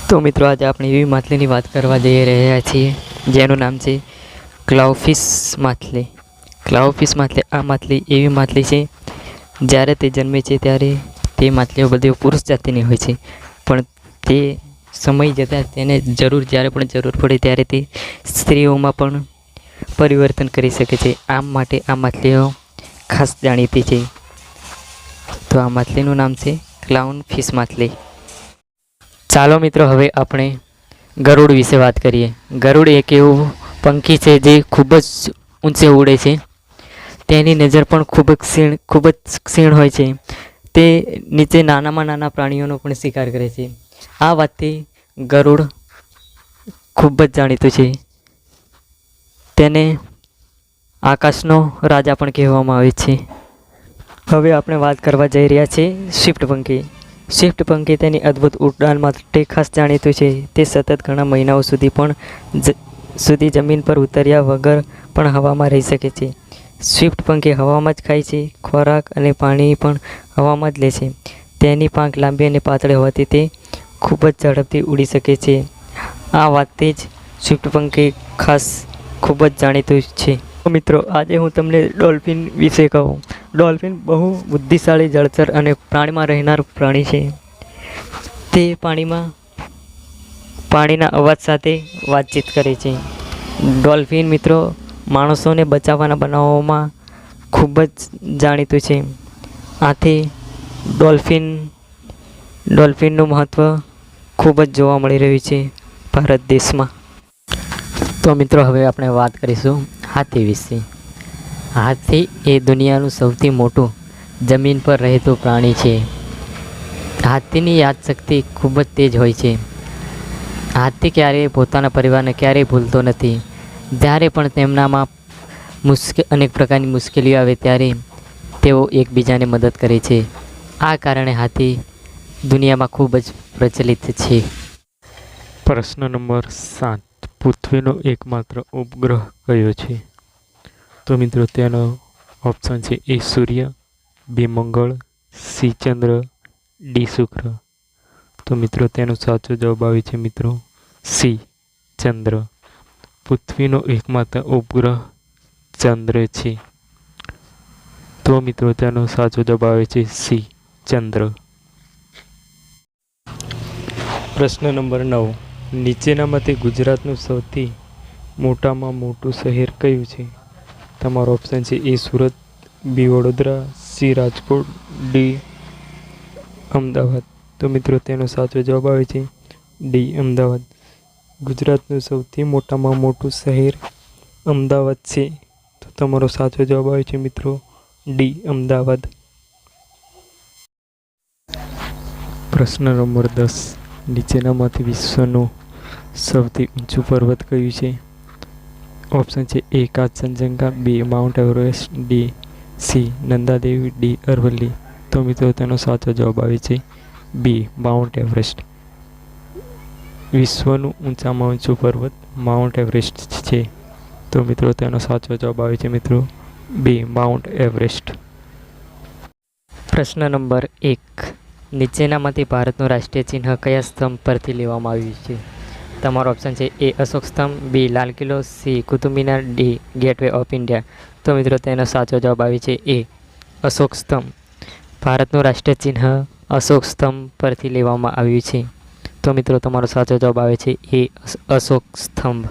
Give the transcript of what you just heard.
તો મિત્રો આજે આપણે એવી માછલીની વાત કરવા જઈ રહ્યા છીએ જેનું નામ છે ક્લાવફિશ માછલી. ક્લાવફિશ માછલી આ માછલી એવી માછલી છે જ્યારે તે જન્મે છે ત્યારે તે માછલીઓ બધી પુરુષ જાતિની હોય છે, પણ તે સમય જતાં તેને જ્યારે પણ જરૂર પડે ત્યારે તે સ્ત્રીઓમાં પણ પરિવર્તન કરી શકે છે. આમ માટે આ માછલીઓ ખાસ જાણીતી છે. તો આ માછલીનું નામ છે ક્લાવફિશ માછલી. ચાલો મિત્રો હવે આપણે ગરુડ વિશે વાત કરીએ. ગરુડ એક એવું પંખી છે જે ખૂબ જ ઊંચે ઉડે છે. તેની નજર પણ ખૂબ જ ક્ષીણ હોય છે. તે નીચે નાનામાં નાના પ્રાણીઓનો પણ શિકાર કરે છે. આ વાતથી ગરુડ ખૂબ જ જાણીતું છે. તેને આકાશનો રાજા પણ કહેવામાં આવે છે. હવે આપણે વાત કરવા જઈ રહ્યા છીએ સ્વિફ્ટ પંખી. સ્વિફ્ટ પંખી તેની અદ્ભુત ઉડાન માટે ખાસ જાણીતું છે. તે સતત ઘણા મહિનાઓ સુધી જમીન પર ઉતર્યા વગર પણ હવામાં રહી શકે છે. સ્વિફ્ટ પંખી હવામાં જ ખાય છે. ખોરાક અને પાણી પણ હવામાં જ લે છે. તેની પાંખ લાંબી અને પાતળી હોવાથી તે ખૂબ જ ઝડપથી ઉડી શકે છે. આ વાતથી જ સ્વિફ્ટ પંખી ખાસ ખૂબ જ જાણીતું છે. મિત્રો આજે હું તમને ડોલ્ફિન વિશે કહું. ડોલ્ફિન બહુ બુદ્ધિશાળી જળચર અને પાણીમાં રહેનાર પ્રાણી છે. તે પાણીના અવાજ સાથે વાતચીત કરે છે. ડોલ્ફિન મિત્રો માણસોને બચાવવાના બનાવોમાં ખૂબ જ જાણીતું છે. આથી ડોલ્ફિનનું મહત્ત્વ ખૂબ જ જોવા મળી રહ્યું છે ભારત દેશમાં. તો મિત્રો હવે આપણે વાત કરીશું હાથી વિશે. હાથી એ દુનિયાનું સૌથી મોટું જમીન પર રહેતું પ્રાણી છે. હાથીની યાદશક્તિ ખૂબ જ તેજ હોય છે. હાથી ક્યારેય પોતાના પરિવારને ક્યારેય ભૂલતો નથી. જ્યારે પણ તેમનામાં અનેક પ્રકારની મુશ્કેલીઓ આવે ત્યારે તેઓ એકબીજાને મદદ કરે છે. આ કારણે હાથી દુનિયામાં ખૂબ જ પ્રચલિત છે. પ્રશ્ન નંબર 7. પૃથ્વીનો એકમાત્ર ઉપગ્રહ કયો છે? તો મિત્રો તેનો ઓપ્શન છે A Surya, B Mangal, C ચંદ્ર, D શુક્ર. તો મિત્રો તેનો સાચો જવાબ આવે છે મિત્રો C ચંદ્ર. પૃથ્વીનો એકમાત્ર ઉપગ્રહ ચંદ્ર છે. તો મિત્રો તેનો સાચો જવાબ આવે છે C ચંદ્ર. પ્રશ્ન નંબર 9. નીચેનામાંથી ગુજરાતનું સૌથી મોટામાં મોટું શહેર કયું છે? તમારો ઓપ્શન છે A Surat, B Vadodara, C Rajkot, D Ahmedabad. તો મિત્રો તેનો સાચો જવાબ આવે છે D અમદાવાદ. ગુજરાતનું સૌથી મોટામાં મોટું શહેર અમદાવાદ છે. તો તમારો સાચો જવાબ આવે છે મિત્રો D અમદાવાદ. પ્રશ્ન નંબર 10. નીચેનામાંથી વિશ્વનું સૌથી ઊંચું પર્વત કયું છે? ઓપ્શન છે A Kanchenjunga, B mount Everest, D C Nanda Devi, D Aravalli. તો મિત્રો તેનો સાચો જવાબ આવે છે B માઉન્ટ એવરેસ્ટ. વિશ્વનું ઊંચામાં ઊંચું પર્વત માઉન્ટ એવરેસ્ટ છે. તો મિત્રો તેનો સાચો જવાબ આવે છે મિત્રો B માઉન્ટ એવરેસ્ટ. પ્રશ્ન નંબર 1. નીચેનામાંથી ભારતનું રાષ્ટ્રીય ચિહ્ન કયા સ્તંભ પરથી લેવામાં આવ્યું છે? તમારો ઓપ્શન છે A અશોક સ્તંભ, B Lal Qila, C Qutub Minar, D gateway of India. તો મિત્રો તેનો સાચો જવાબ આવે છે A અશોક સ્તંભ. ભારતનું રાષ્ટ્રીય ચિહ્ન અશોક સ્તંભ પરથી લેવામાં આવ્યું છે. તો મિત્રો તમારો સાચો જવાબ આવે છે A અશોક સ્તંભ.